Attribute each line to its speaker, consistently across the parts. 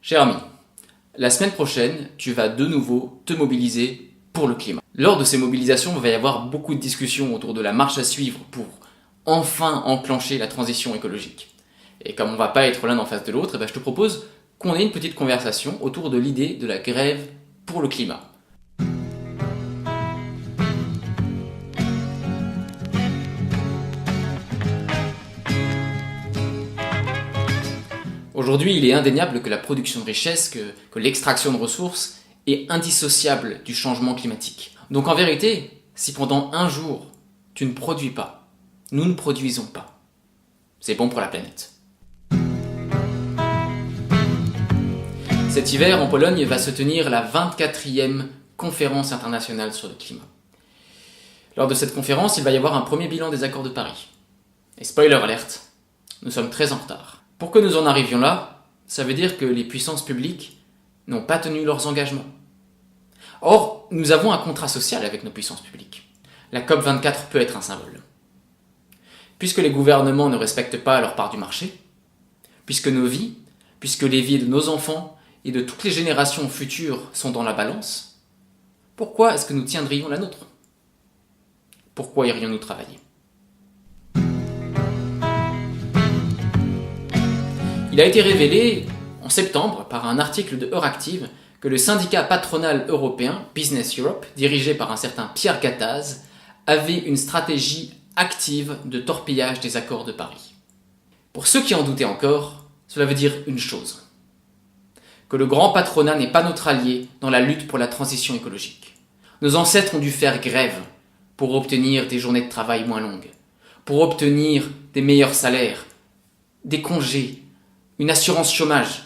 Speaker 1: Cher ami, la semaine prochaine, tu vas de nouveau te mobiliser pour le climat. Lors de ces mobilisations, il va y avoir beaucoup de discussions autour de la marche à suivre pour enfin enclencher la transition écologique. Et comme on ne va pas être l'un en face de l'autre, je te propose qu'on ait une petite conversation autour de l'idée de la grève pour le climat. Aujourd'hui, il est indéniable que la production de richesse, que l'extraction de ressources est indissociable du changement climatique. Donc en vérité, si pendant un jour, tu ne produis pas, nous ne produisons pas, c'est bon pour la planète. Cet hiver, en Pologne, va se tenir la 24e conférence internationale sur le climat. Lors de cette conférence, il va y avoir un premier bilan des accords de Paris. Et spoiler alert, nous sommes très en retard. Pour que nous en arrivions là, ça veut dire que les puissances publiques n'ont pas tenu leurs engagements. Or, nous avons un contrat social avec nos puissances publiques. La COP24 peut être un symbole. Puisque les gouvernements ne respectent pas leur part du marché, puisque nos vies, puisque les vies de nos enfants et de toutes les générations futures sont dans la balance, pourquoi est-ce que nous tiendrions la nôtre? Pourquoi irions-nous travailler? Il a été révélé en septembre par un article de Euractiv que le syndicat patronal européen Business Europe, dirigé par un certain Pierre Gattaz, avait une stratégie active de torpillage des accords de Paris. Pour ceux qui en doutaient encore, cela veut dire une chose: que le grand patronat n'est pas notre allié dans la lutte pour la transition écologique. Nos ancêtres ont dû faire grève pour obtenir des journées de travail moins longues, pour obtenir des meilleurs salaires, des congés, une assurance chômage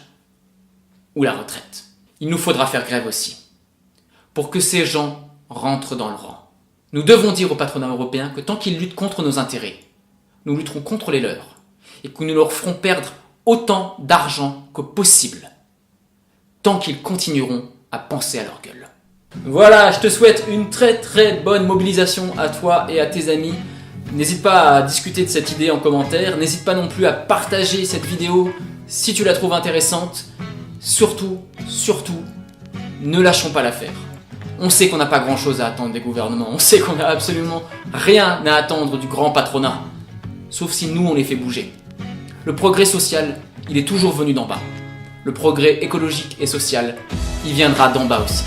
Speaker 1: ou la retraite. Il nous faudra faire grève aussi, pour que ces gens rentrent dans le rang. Nous devons dire au patronat européen que tant qu'ils luttent contre nos intérêts, nous lutterons contre les leurs, et que nous leur ferons perdre autant d'argent que possible, tant qu'ils continueront à penser à leur gueule. Voilà, je te souhaite une très bonne mobilisation à toi et à tes amis. N'hésite pas à discuter de cette idée en commentaire, n'hésite pas non plus à partager cette vidéo si tu la trouves intéressante. Surtout, ne lâchons pas l'affaire. On sait qu'on n'a pas grand chose à attendre des gouvernements, on sait qu'on n'a absolument rien à attendre du grand patronat, sauf si nous on les fait bouger. Le progrès social, il est toujours venu d'en bas. Le progrès écologique et social, il viendra d'en bas aussi.